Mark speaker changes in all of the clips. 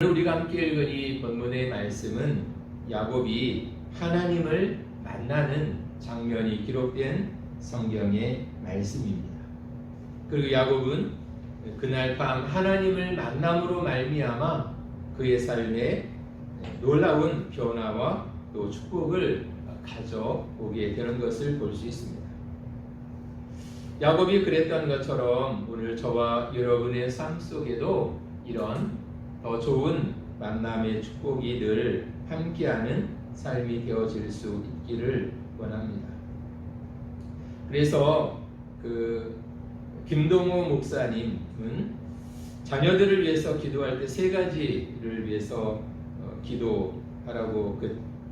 Speaker 1: 우리가 함께 읽은 이 본문의 말씀은 야곱이 하나님을 만나는 장면이 기록된 성경의 말씀입니다. 그리고 야곱은 그날 밤 하나님을 만남으로 말미암아 그의 삶에 놀라운 변화와 또 축복을 가져오게 되는 것을 볼 수 있습니다. 야곱이 그랬던 것처럼 오늘 저와 여러분의 삶 속에도 이런 더 좋은 만남의 축복이 늘 함께하는 삶이 되어질 수 있기를 원합니다. 그래서 김동호 목사님은 자녀들을 위해서 기도할 때 세 가지를 위해서 기도하라고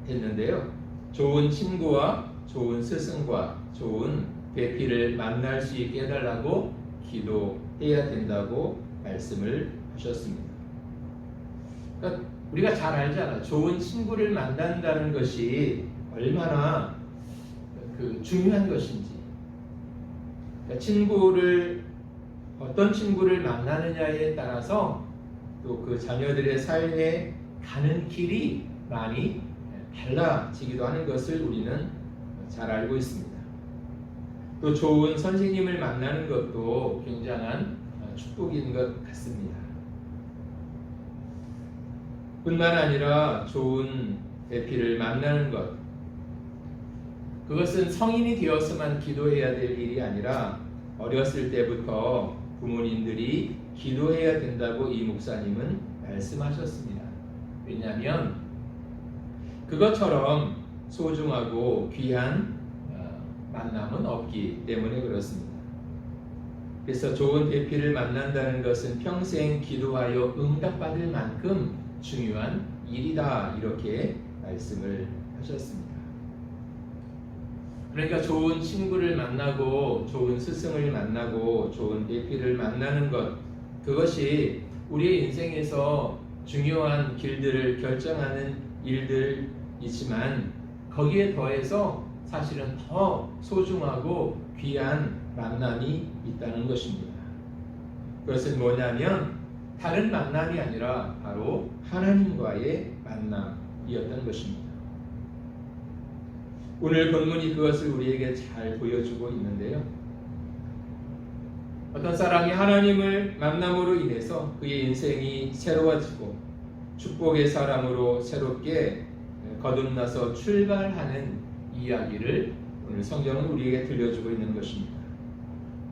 Speaker 1: 했는데요. 좋은 친구와 좋은 스승과 좋은 배필을 만날 수 있게 해달라고 기도해야 된다고 말씀을 하셨습니다. 그러니까 우리가 잘 알잖아. 좋은 친구를 만난다는 것이 얼마나 중요한 것인지. 그러니까 어떤 친구를 만나느냐에 따라서 또 그 자녀들의 삶에 가는 길이 많이 달라지기도 하는 것을 우리는 잘 알고 있습니다. 또 좋은 선생님을 만나는 것도 굉장한 축복인 것 같습니다. 뿐만 아니라 좋은 배필을 만나는 것, 그것은 성인이 되어서만 기도해야 될 일이 아니라 어렸을 때부터 부모님들이 기도해야 된다고 이 목사님은 말씀하셨습니다. 왜냐하면 그것처럼 소중하고 귀한 만남은 없기 때문에 그렇습니다. 그래서 좋은 배필을 만난다는 것은 평생 기도하여 응답받을 만큼 중요한 일이다, 이렇게 말씀을 하셨습니다. 그러니까 좋은 친구를 만나고 좋은 스승을 만나고 좋은 배필을 만나는 것, 그것이 우리의 인생에서 중요한 길들을 결정하는 일들이지만 거기에 더해서 사실은 더 소중하고 귀한 만남이 있다는 것입니다. 그것은 뭐냐면 다른 만남이 아니라 바로 하나님과의 만남이었던 것입니다. 오늘 본문이 그것을 우리에게 잘 보여주고 있는데요. 어떤 사람이 하나님을 만남으로 인해서 그의 인생이 새로워지고 축복의 사람으로 새롭게 거듭나서 출발하는 이야기를 오늘 성경은 우리에게 들려주고 있는 것입니다.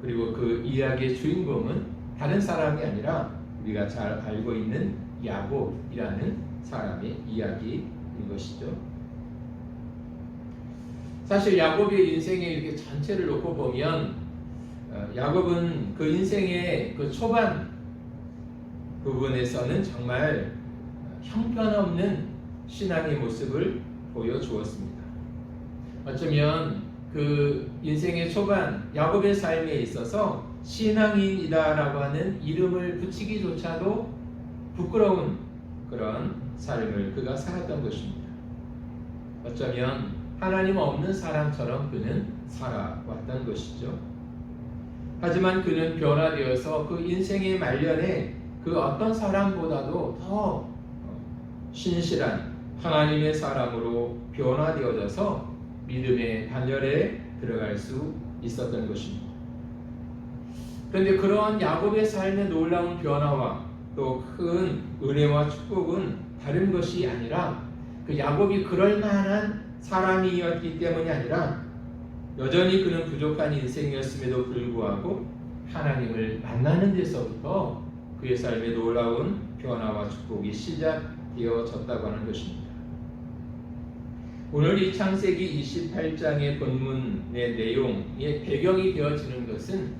Speaker 1: 그리고 그 이야기의 주인공은 다른 사람이 아니라 우리가 잘 알고 있는 야곱이라는 사람의 이야기인 것이죠. 사실 야곱의 인생의 이렇게 전체를 놓고 보면 야곱은 그 인생의 그 초반 부분에서는 정말 형편없는 신앙의 모습을 보여주었습니다. 어쩌면 그 인생의 초반 야곱의 삶에 있어서 신앙인이다라고 하는 이름을 붙이기조차도 부끄러운 그런 삶을 그가 살았던 것입니다. 어쩌면 하나님 없는 사람처럼 그는 살아왔던 것이죠. 하지만 그는 변화되어서 그 인생의 말년에 그 어떤 사람보다도 더 신실한 하나님의 사람으로 변화되어져서 믿음의 단열에 들어갈 수 있었던 것입니다. 그런데 그러한 야곱의 삶의 놀라운 변화와 또 큰 은혜와 축복은 다른 것이 아니라 그 야곱이 그럴 만한 사람이었기 때문이 아니라 여전히 그는 부족한 인생이었음에도 불구하고 하나님을 만나는 데서부터 그의 삶에 놀라운 변화와 축복이 시작되어졌다고 하는 것입니다. 오늘 이 창세기 28장의 본문의 내용의 배경이 되어지는 것은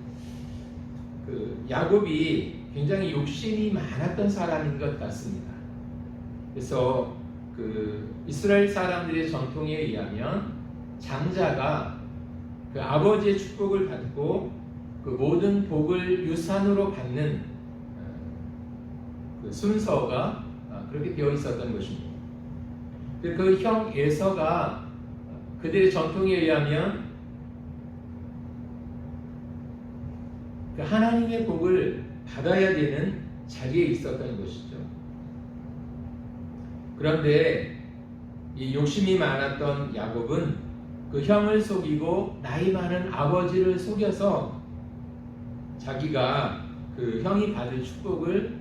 Speaker 1: 야곱이 굉장히 욕심이 많았던 사람인 것 같습니다. 그래서 이스라엘 사람들의 전통에 의하면 장자가 그 아버지의 축복을 받고 그 모든 복을 유산으로 받는 그 순서가 그렇게 되어 있었던 것입니다. 그 형 에서가 그들의 전통에 의하면 그 하나님의 복을 받아야 되는 자리에 있었던 것이죠. 그런데 이 욕심이 많았던 야곱은 그 형을 속이고 나이 많은 아버지를 속여서 자기가 그 형이 받을 축복을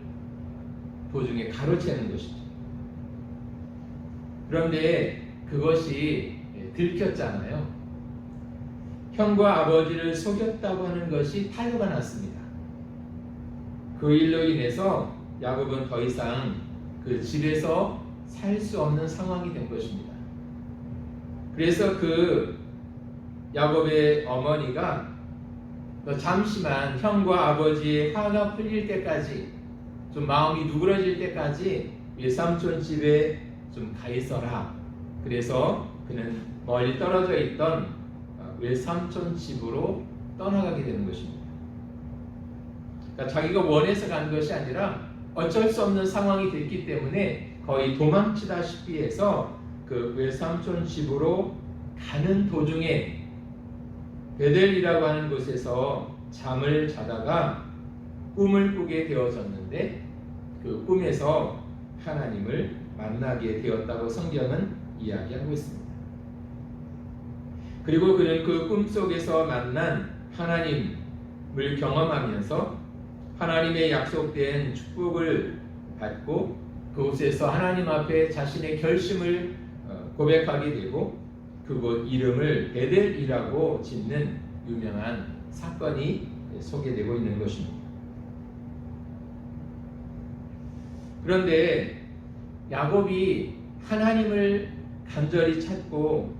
Speaker 1: 도중에 가로채는 것이죠. 그런데 그것이 들켰잖아요. 형과 아버지를 속였다고 하는 것이 탄로가 났습니다. 그 일로 인해서 야곱은 더 이상 그 집에서 살 수 없는 상황이 된 것입니다. 그래서 그 야곱의 어머니가 잠시만 형과 아버지의 화가 풀릴 때까지, 좀 마음이 누그러질 때까지 외삼촌 집에 좀 가 있어라. 그래서 그는 멀리 떨어져 있던 외삼촌 집으로 떠나가게 되는 것입니다. 그러니까 자기가 원해서 간 것이 아니라 어쩔 수 없는 상황이 됐기 때문에 거의 도망치다시피 해서 그 외삼촌 집으로 가는 도중에 베델이라고 하는 곳에서 잠을 자다가 꿈을 꾸게 되어졌는데 그 꿈에서 하나님을 만나게 되었다고 성경은 이야기하고 있습니다. 그리고 그는 그 꿈속에서 만난 하나님을 경험하면서 하나님의 약속된 축복을 받고 그곳에서 하나님 앞에 자신의 결심을 고백하게 되고 그곳 이름을 베델이라고 짓는 유명한 사건이 소개되고 있는 것입니다. 그런데 야곱이 하나님을 간절히 찾고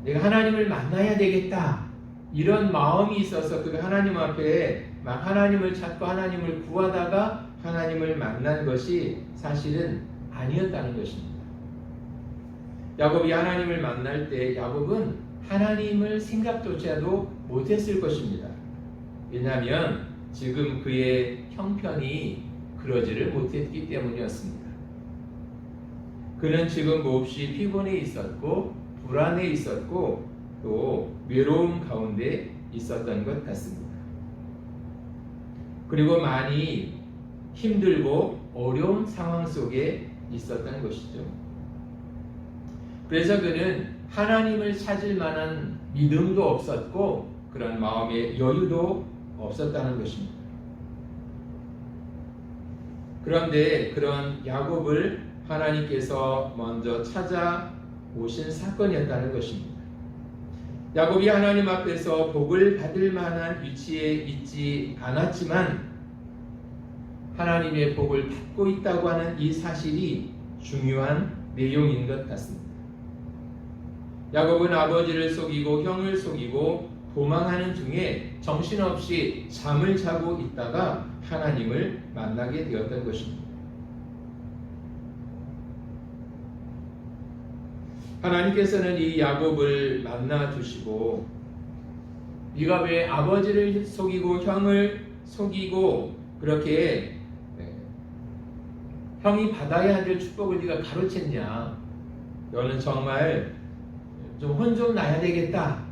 Speaker 1: 내가 하나님을 만나야 되겠다 이런 마음이 있어서 그가 하나님 앞에 막 하나님을 찾고 하나님을 구하다가 하나님을 만난 것이 사실은 아니었다는 것입니다. 야곱이 하나님을 만날 때 야곱은 하나님을 생각조차도 못했을 것입니다. 왜냐하면 지금 그의 형편이 그러지를 못했기 때문이었습니다. 그는 지금 몹시 피곤해 있었고 불안해 있었고 또 외로움 가운데 있었던 것 같습니다. 그리고 많이 힘들고 어려운 상황 속에 있었던 것이죠. 그래서 그는 하나님을 찾을 만한 믿음도 없었고 그런 마음의 여유도 없었다는 것입니다. 그런데 그런 야곱을 하나님께서 먼저 찾아오신 사건이었다는 것입니다. 야곱이 하나님 앞에서 복을 받을 만한 위치에 있지 않았지만 하나님의 복을 받고 있다고 하는 이 사실이 중요한 내용인 것 같습니다. 야곱은 아버지를 속이고 형을 속이고 도망하는 중에 정신없이 잠을 자고 있다가 하나님을 만나게 되었던 것입니다. 하나님께서는 이 야곱을 만나 주시고 네가 왜 아버지를 속이고 형을 속이고 그렇게 형이 받아야 할 축복을 네가 가로챘냐? 너는 정말 좀 혼 좀 나야 되겠다.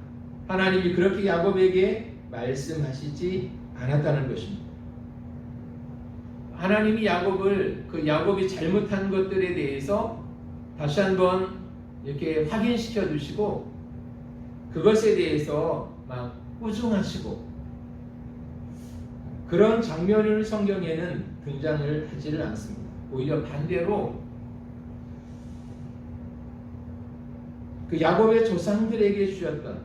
Speaker 1: 하나님이 그렇게 야곱에게 말씀하시지 않았다는 것입니다. 하나님이 야곱이 잘못한 것들에 대해서 다시 한번 이렇게 확인시켜 주시고 그것에 대해서 막 꾸중하시고 그런 장면을 성경에는 등장을 하지를 않습니다. 오히려 반대로 그 야곱의 조상들에게 주셨던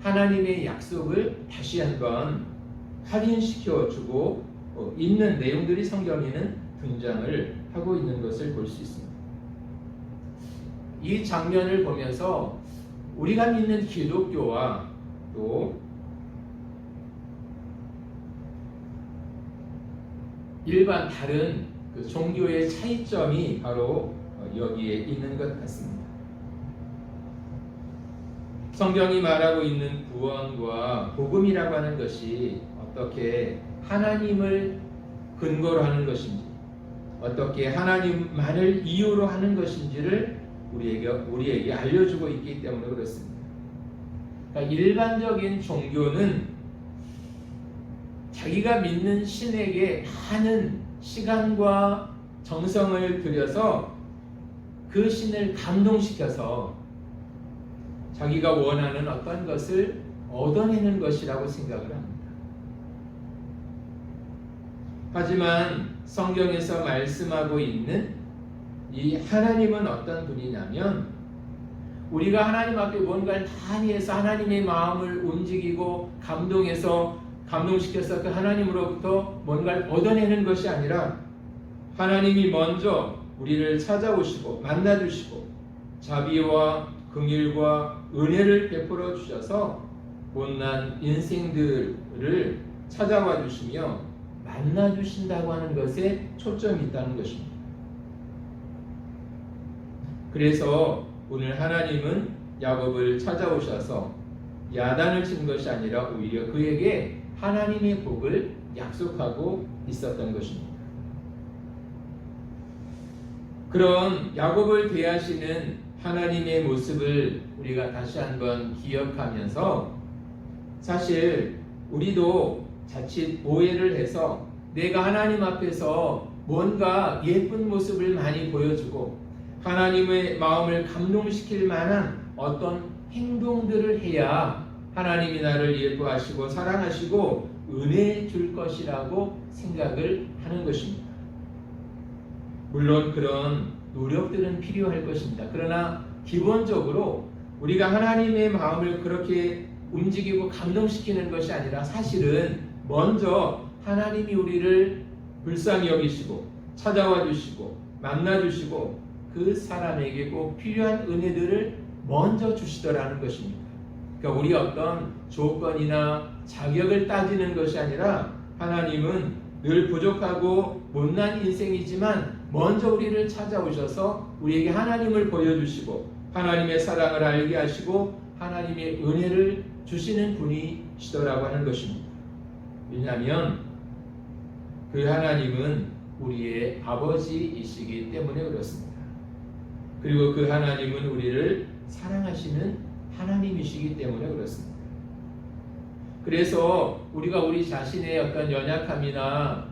Speaker 1: 하나님의 약속을 다시 한번 확인시켜 주고 있는 내용들이 성경에는 등장을 하고 있는 것을 볼 수 있습니다. 이 장면을 보면서 우리가 믿는 기독교와 또 일반 다른 그 종교의 차이점이 바로 여기에 있는 것 같습니다. 성경이 말하고 있는 구원과 복음이라고 하는 것이 어떻게 하나님을 근거로 하는 것인지, 어떻게 하나님만을 이유로 하는 것인지를 우리에게 알려주고 있기 때문에 그렇습니다. 그러니까 일반적인 종교는 자기가 믿는 신에게 많은 시간과 정성을 들여서 그 신을 감동시켜서 자기가 원하는 어떤 것을 얻어내는 것이라고 생각을 합니다. 하지만 성경에서 말씀하고 있는 이 하나님은 어떤 분이냐면, 우리가 하나님 앞에 뭔가를 다 해서 하나님의 마음을 움직이고 감동시켜서 그 하나님으로부터 뭔가를 얻어내는 것이 아니라, 하나님이 먼저 우리를 찾아오시고 만나주시고 자비와 긍휼과 은혜를 베풀어 주셔서 못난 인생들을 찾아와 주시며 만나 주신다고 하는 것에 초점이 있다는 것입니다. 그래서 오늘 하나님은 야곱을 찾아오셔서 야단을 친 것이 아니라 오히려 그에게 하나님의 복을 약속하고 있었던 것입니다. 그런 야곱을 대하시는 하나님의 모습을 우리가 다시 한번 기억하면서, 사실 우리도 자칫 오해를 해서 내가 하나님 앞에서 뭔가 예쁜 모습을 많이 보여주고 하나님의 마음을 감동시킬 만한 어떤 행동들을 해야 하나님이 나를 예뻐하시고 사랑하시고 은혜 줄 것이라고 생각을 하는 것입니다. 물론 그런 노력들은 필요할 것입니다. 그러나 기본적으로 우리가 하나님의 마음을 그렇게 움직이고 감동시키는 것이 아니라, 사실은 먼저 하나님이 우리를 불쌍히 여기시고 찾아와 주시고 만나 주시고 그 사람에게 꼭 필요한 은혜들을 먼저 주시더라는 것입니다. 그러니까 우리 어떤 조건이나 자격을 따지는 것이 아니라, 하나님은 늘 부족하고 못난 인생이지만 먼저 우리를 찾아오셔서 우리에게 하나님을 보여주시고 하나님의 사랑을 알게 하시고 하나님의 은혜를 주시는 분이시더라고 하는 것입니다. 왜냐하면 그 하나님은 우리의 아버지이시기 때문에 그렇습니다. 그리고 그 하나님은 우리를 사랑하시는 하나님이시기 때문에 그렇습니다. 그래서 우리가 우리 자신의 어떤 연약함이나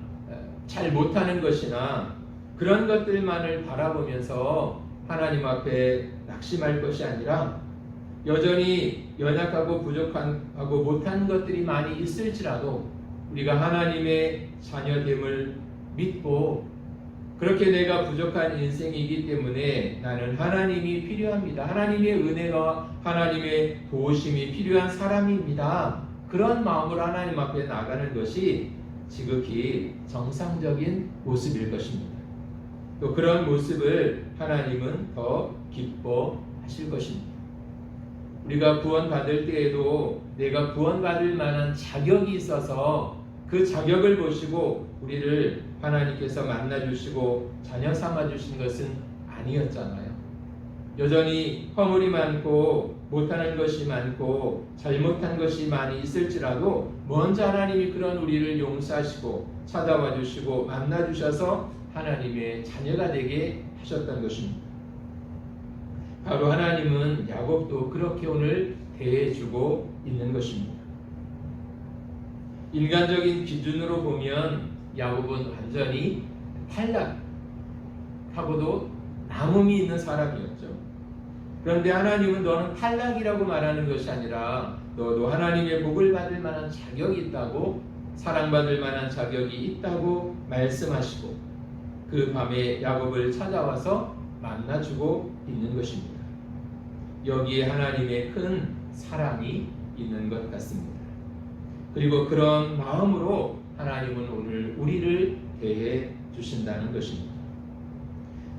Speaker 1: 잘 못하는 것이나 그런 것들만을 바라보면서 하나님 앞에 낙심할 것이 아니라, 여전히 연약하고 부족하고 못한 것들이 많이 있을지라도 우리가 하나님의 자녀됨을 믿고, 그렇게 내가 부족한 인생이기 때문에 나는 하나님이 필요합니다, 하나님의 은혜와 하나님의 도우심이 필요한 사람입니다, 그런 마음으로 하나님 앞에 나가는 것이 지극히 정상적인 모습일 것입니다. 또 그런 모습을 하나님은 더 기뻐하실 것입니다. 우리가 구원받을 때에도 내가 구원받을 만한 자격이 있어서 그 자격을 보시고 우리를 하나님께서 만나주시고 자녀 삼아주신 것은 아니었잖아요. 여전히 허물이 많고 못하는 것이 많고 잘못한 것이 많이 있을지라도 먼저 하나님이 그런 우리를 용서하시고 찾아와 주시고 만나 주셔서 하나님의 자녀가 되게 하셨던 것입니다. 바로 하나님은 야곱도 그렇게 오늘 대해주고 있는 것입니다. 인간적인 기준으로 보면 야곱은 완전히 탈락하고도 남음이 있는 사람이었죠. 그런데 하나님은 너는 탈락이라고 말하는 것이 아니라 너도 하나님의 복을 받을 만한 자격이 있다고, 사랑받을 만한 자격이 있다고 말씀하시고 그 밤에 야곱을 찾아와서 만나주고 있는 것입니다. 여기에 하나님의 큰 사랑이 있는 것 같습니다. 그리고 그런 마음으로 하나님은 오늘 우리를 대해 주신다는 것입니다.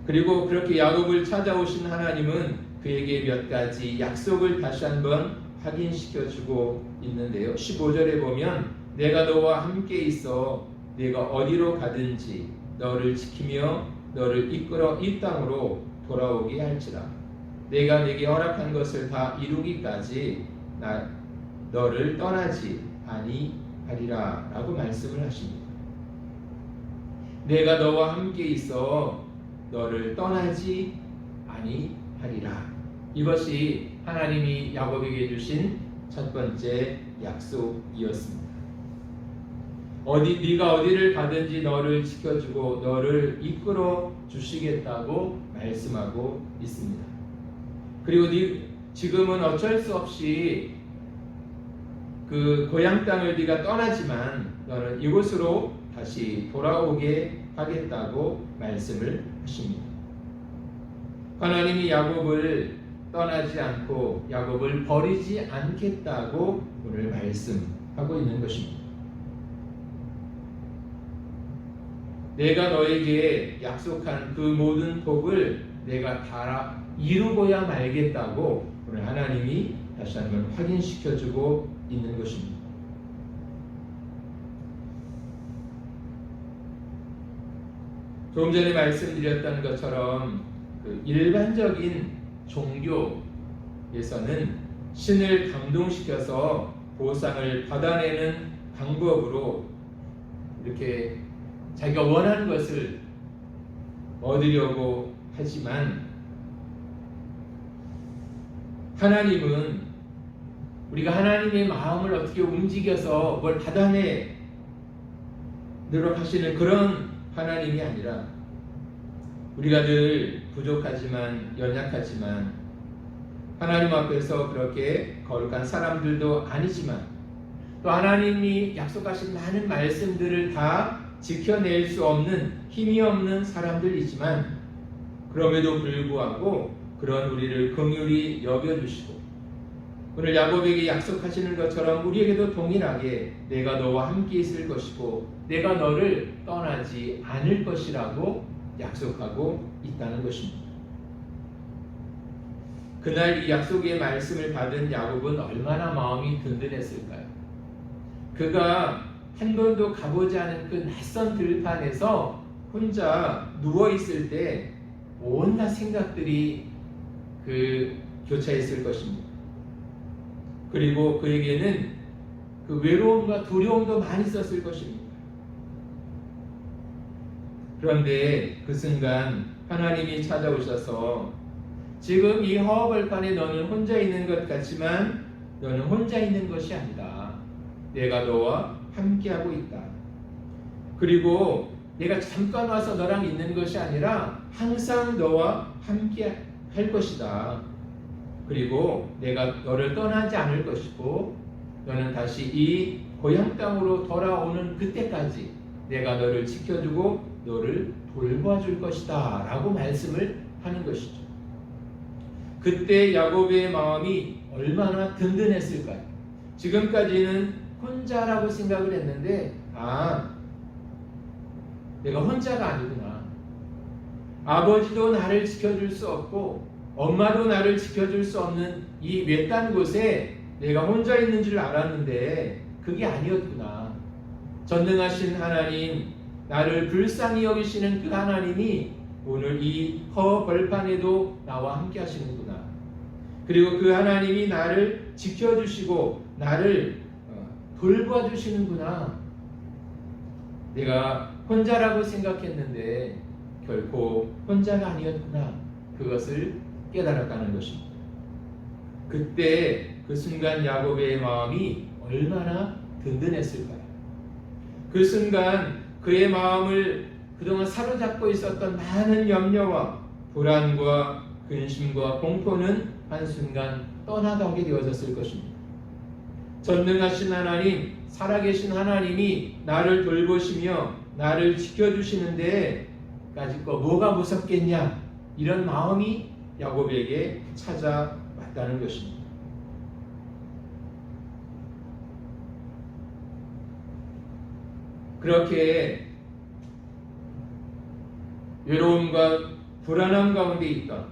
Speaker 1: 그리고 그렇게 야곱을 찾아오신 하나님은 그에게 몇 가지 약속을 다시 한번 확인시켜주고 있는데요. 15절에 보면 내가 너와 함께 있어 네가 어디로 가든지 너를 지키며 너를 이끌어 이 땅으로 돌아오게 할지라. 내가 네게 허락한 것을 다 이루기까지 너를 떠나지 아니하리라 라고 말씀을 하십니다. 내가 너와 함께 있어 너를 떠나지 아니하리라. 이것이 하나님이 야곱에게 주신 첫 번째 약속이었습니다. 네가 어디를 가든지 너를 지켜주고 너를 이끌어 주시겠다고 말씀하고 있습니다. 그리고 지금은 어쩔 수 없이 그 고향 땅을 네가 떠나지만 너는 이곳으로 다시 돌아오게 하겠다고 말씀을 하십니다. 하나님이 야곱을 떠나지 않고 야곱을 버리지 않겠다고 오늘 말씀하고 있는 것입니다. 내가 너에게 약속한 그 모든 복을 내가 다 이루고야 말겠다고 오늘 하나님이 다시 한번 확인시켜주고 있는 것입니다. 조금 전에 말씀드렸던 것처럼 그 일반적인 종교에서는 신을 감동시켜서 보상을 받아내는 방법으로 이렇게 자기가 원하는 것을 얻으려고 하지만 하나님은 우리가 하나님의 마음을 어떻게 움직여서 뭘 받아내도록 하시는 그런 하나님이 아니라 우리가 늘 부족하지만 연약하지만 하나님 앞에서 그렇게 거룩한 사람들도 아니지만 또 하나님이 약속하신 많은 말씀들을 다 지켜낼 수 없는 힘이 없는 사람들이지만 그럼에도 불구하고 그런 우리를 긍휼히 여겨주시고 오늘 야곱에게 약속하시는 것처럼 우리에게도 동일하게 내가 너와 함께 있을 것이고 내가 너를 떠나지 않을 것이라고 약속하고 있다는 것입니다. 그날 이 약속의 말씀을 받은 야곱은 얼마나 마음이 든든했을까요? 그가 한 번도 가보지 않은 그 낯선 들판에서 혼자 누워있을 때 온갖 생각들이 교차했을 것입니다. 그리고 그에게는 그 외로움과 두려움도 많이 있었을 것입니다. 그런데 그 순간 하나님이 찾아오셔서 지금 이 허허벌판에 너는 혼자 있는 것 같지만 너는 혼자 있는 것이 아니다. 내가 너와 함께하고 있다. 그리고 내가 잠깐 와서 너랑 있는 것이 아니라 항상 너와 함께 할 것이다. 그리고 내가 너를 떠나지 않을 것이고 너는 다시 이 고향 땅으로 돌아오는 그때까지 내가 너를 지켜주고 너를 돌봐줄 것이다 라고 말씀을 하는 것이죠. 그때 야곱의 마음이 얼마나 든든했을까요? 지금까지는 혼자라고 생각을 했는데 내가 혼자가 아니구나. 아버지도 나를 지켜줄 수 없고 엄마도 나를 지켜줄 수 없는 이 외딴 곳에 내가 혼자 있는 줄 알았는데 그게 아니었구나. 전능하신 하나님, 나를 불쌍히 여기시는 그 하나님이 오늘 이 허벌판에도 나와 함께 하시는구나. 그리고 그 하나님이 나를 지켜주시고 나를 돌봐주시는구나. 내가 혼자라고 생각했는데 결코 혼자가 아니었구나. 그것을 깨달았다는 것입니다. 그때 그 순간 야곱의 마음이 얼마나 든든했을까요? 그 순간 그의 마음을 그동안 사로잡고 있었던 많은 염려와 불안과 근심과 공포는 한순간 떠나가게 되어졌을 것입니다. 전능하신 하나님, 살아계신 하나님이 나를 돌보시며 나를 지켜주시는데 까짓 거 뭐가 무섭겠냐, 이런 마음이 야곱에게 찾아왔다는 것입니다. 그렇게 외로움과 불안함 가운데 있던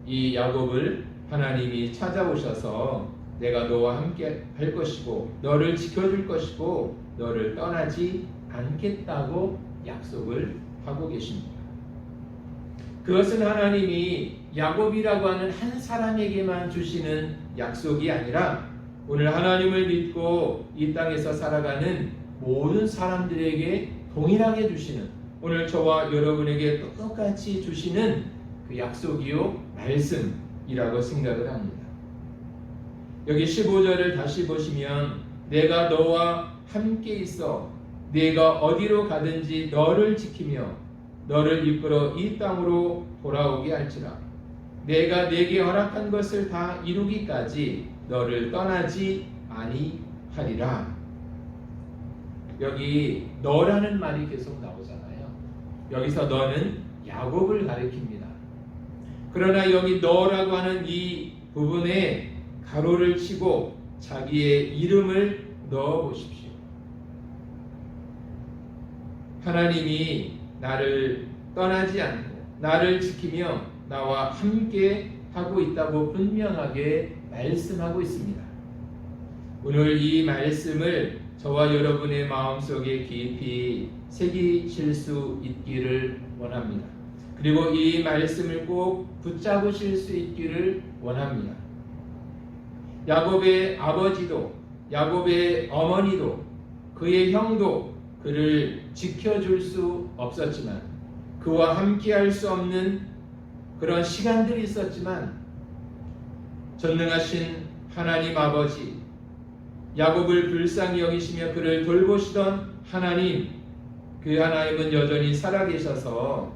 Speaker 1: 이 야곱을 하나님이 찾아오셔서 내가 너와 함께 할 것이고 너를 지켜줄 것이고 너를 떠나지 않겠다고 약속을 하고 계십니다. 그것은 하나님이 야곱이라고 하는 한 사람에게만 주시는 약속이 아니라 오늘 하나님을 믿고 이 땅에서 살아가는 모든 사람들에게 동일하게 주시는, 오늘 저와 여러분에게 똑같이 주시는 그 약속이요 말씀이라고 생각을 합니다. 여기 15절을 다시 보시면 내가 너와 함께 있어 네가 어디로 가든지 너를 지키며 너를 이끌어 이 땅으로 돌아오게 할지라. 내가 네게 허락한 것을 다 이루기까지 너를 떠나지 아니하리라. 여기 너라는 말이 계속 나오잖아요. 여기서 너는 야곱을 가리킵니다. 그러나 여기 너라고 하는 이 부분에 가로를 치고 자기의 이름을 넣어 보십시오. 하나님이 나를 떠나지 않고 나를 지키며 나와 함께 하고 있다고 분명하게 말씀하고 있습니다. 오늘 이 말씀을 저와 여러분의 마음속에 깊이 새기실 수 있기를 원합니다. 그리고 이 말씀을 꼭 붙잡으실 수 있기를 원합니다. 야곱의 아버지도 야곱의 어머니도 그의 형도 그를 지켜줄 수 없었지만 그와 함께할 수 없는 그런 시간들이 있었지만 전능하신 하나님 아버지 야곱을 불쌍히 여기시며 그를 돌보시던 하나님, 그 하나님은 여전히 살아계셔서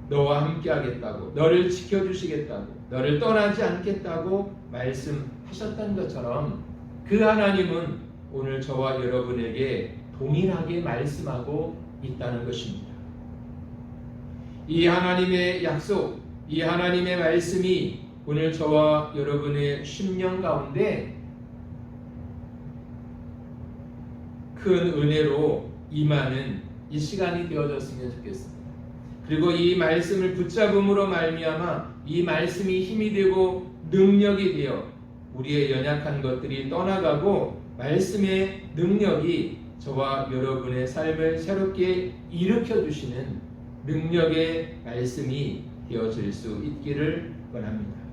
Speaker 1: 너와 함께하겠다고, 너를 지켜주시겠다고, 너를 떠나지 않겠다고 말씀하셨던 것처럼 그 하나님은 오늘 저와 여러분에게 동일하게 말씀하고 있다는 것입니다. 이 하나님의 약속, 이 하나님의 말씀이 오늘 저와 여러분의 심령 가운데 큰 은혜로 임하는 이 시간이 되어졌으면 좋겠습니다. 그리고 이 말씀을 붙잡음으로 말미암아 이 말씀이 힘이 되고 능력이 되어 우리의 연약한 것들이 떠나가고 말씀의 능력이 저와 여러분의 삶을 새롭게 일으켜 주시는 능력의 말씀이 되어질 수 있기를 원합니다.